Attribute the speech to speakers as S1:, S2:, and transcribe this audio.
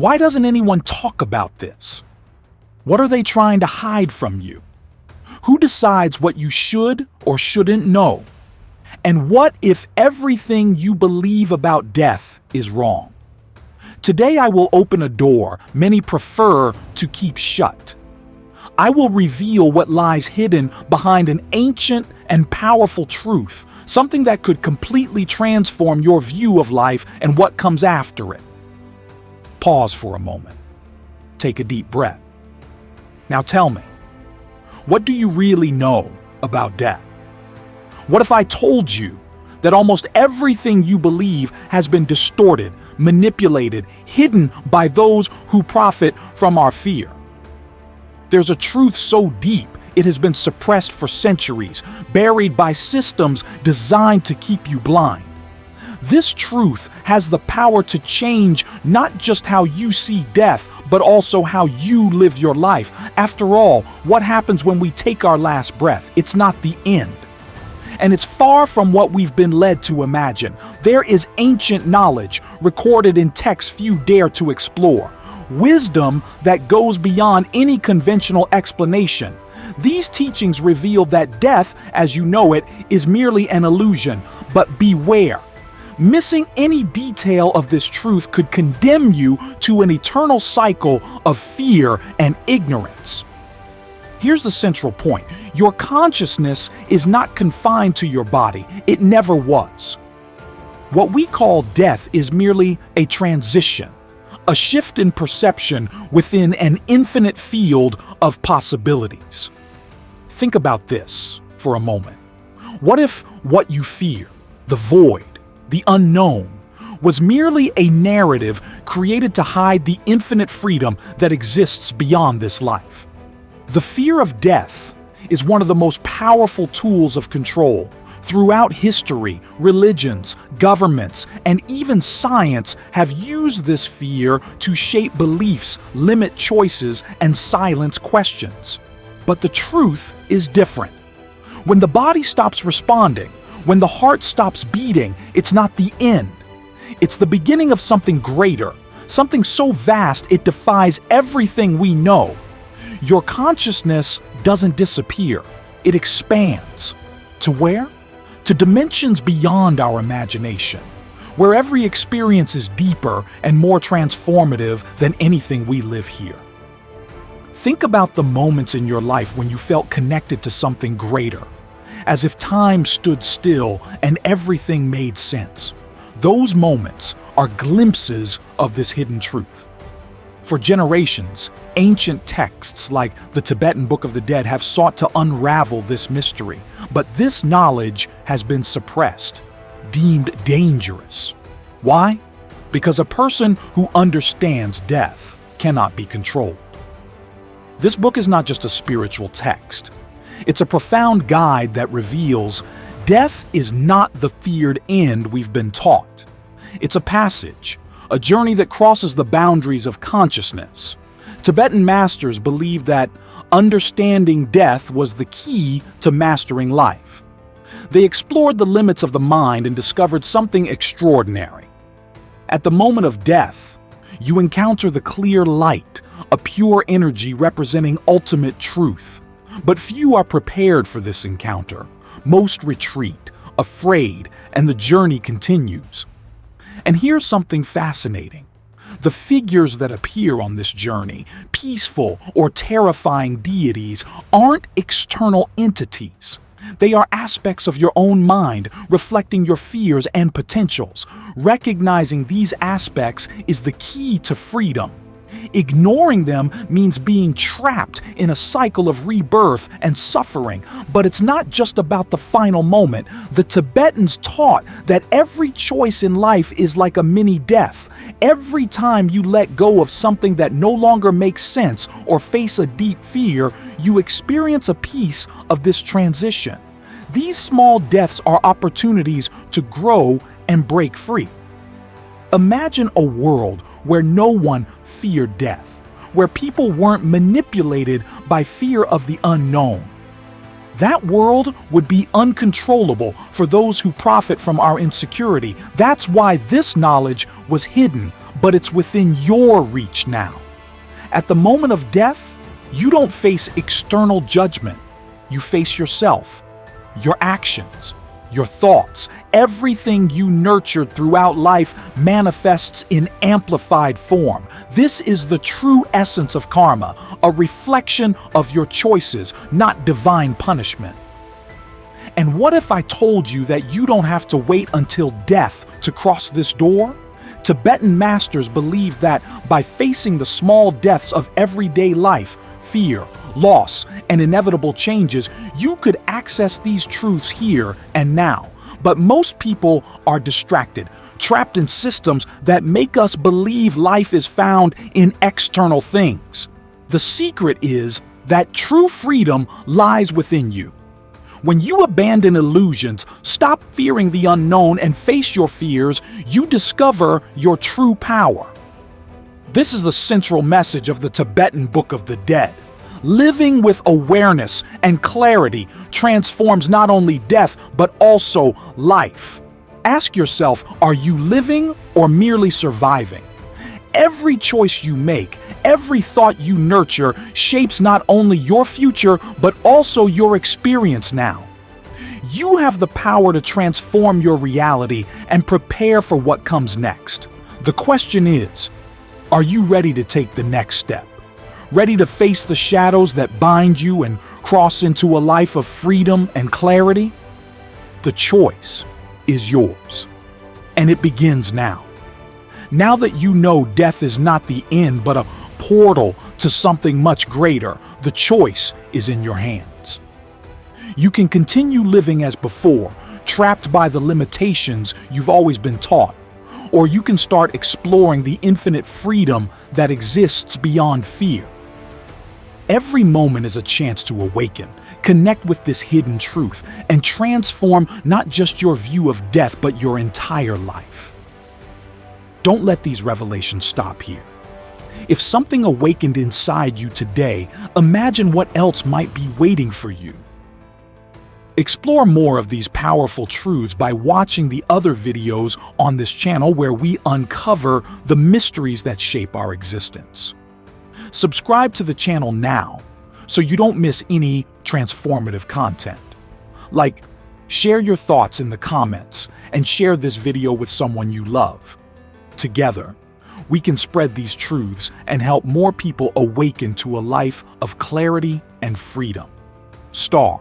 S1: Why doesn't anyone talk about this? What are they trying to hide from you? Who decides what you should or shouldn't know? And what if everything you believe about death is wrong? Today I will open a door many prefer to keep shut. I will reveal what lies hidden behind an ancient and powerful truth, something that could completely transform your view of life and what comes after it. Pause for a moment. Take a deep breath. Now tell me, what do you really know about death? What if I told you that almost everything you believe has been distorted, manipulated, hidden by those who profit from our fear? There's a truth so deep it has been suppressed for centuries, buried by systems designed to keep you blind. This truth has the power to change not just how you see death, but also how you live your life. After all, what happens when we take our last breath? It's not the end. And it's far from what we've been led to imagine. There is ancient knowledge recorded in texts few dare to explore. Wisdom that goes beyond any conventional explanation. These teachings reveal that death, as you know it, is merely an illusion. But beware. Missing any detail of this truth could condemn you to an eternal cycle of fear and ignorance. Here's the central point. Your consciousness is not confined to your body. It never was. What we call death is merely a transition, a shift in perception within an infinite field of possibilities. Think about this for a moment. What if what you fear, the void, the unknown, was merely a narrative created to hide the infinite freedom that exists beyond this life? The fear of death is one of the most powerful tools of control. Throughout history, religions, governments, and even science have used this fear to shape beliefs, limit choices, and silence questions. But the truth is different. When the body stops responding, when the heart stops beating, it's not the end. It's the beginning of something greater, something so vast it defies everything we know. Your consciousness doesn't disappear, it expands. To where? To dimensions beyond our imagination, where every experience is deeper and more transformative than anything we live here. Think about the moments in your life when you felt connected to something greater, as if time stood still and everything made sense. Those moments are glimpses of this hidden truth. For generations, ancient texts like the Tibetan Book of the Dead have sought to unravel this mystery, but this knowledge has been suppressed, deemed dangerous. Why? Because a person who understands death cannot be controlled. This book is not just a spiritual text. It's a profound guide that reveals death is not the feared end we've been taught. It's a passage, a journey that crosses the boundaries of consciousness. Tibetan masters believed that understanding death was the key to mastering life. They explored the limits of the mind and discovered something extraordinary. At the moment of death, you encounter the clear light, a pure energy representing ultimate truth. But few are prepared for this encounter. Most retreat, afraid, and the journey continues. And here's something fascinating. The figures that appear on this journey, peaceful or terrifying deities, aren't external entities. They are aspects of your own mind, reflecting your fears and potentials. Recognizing these aspects is the key to freedom. Ignoring them means being trapped in a cycle of rebirth and suffering. But it's not just about the final moment. The Tibetans taught that every choice in life is like a mini death. Every time you let go of something that no longer makes sense or face a deep fear, you experience a piece of this transition. These small deaths are opportunities to grow and break free. Imagine a world where no one feared death, where people weren't manipulated by fear of the unknown. That world would be uncontrollable for those who profit from our insecurity. That's why this knowledge was hidden but it's within your reach now. At the moment of death, you don't face external judgment. You face yourself, your actions, your thoughts. Everything you nurtured throughout life manifests in amplified form. This is the true essence of karma, a reflection of your choices, not divine punishment. And what if I told you that you don't have to wait until death to cross this door? Tibetan masters believe that by facing the small deaths of everyday life, fear, loss, and inevitable changes, you could access these truths here and now. But most people are distracted, trapped in systems that make us believe life is found in external things. The secret is that true freedom lies within you. When you abandon illusions, stop fearing the unknown, and face your fears, you discover your true power. This is the central message of the Tibetan Book of the Dead. Living with awareness and clarity transforms not only death, but also life. Ask yourself, are you living or merely surviving? Every choice you make, every thought you nurture shapes not only your future, but also your experience now. You have the power to transform your reality and prepare for what comes next. The question is, are you ready to take the next step? Ready to face the shadows that bind you and cross into a life of freedom and clarity? The choice is yours, and it begins now. Now that you know death is not the end, but a portal to something much greater, the choice is in your hands. You can continue living as before, trapped by the limitations you've always been taught, or you can start exploring the infinite freedom that exists beyond fear. Every moment is a chance to awaken, connect with this hidden truth, and transform not just your view of death, but your entire life. Don't let these revelations stop here. If something awakened inside you today, imagine what else might be waiting for you. Explore more of these powerful truths by watching the other videos on this channel where we uncover the mysteries that shape our existence. Subscribe to the channel now so you don't miss any transformative content. Share your thoughts in the comments and share this video with someone you love. Together, we can spread these truths and help more people awaken to a life of clarity and freedom. Star.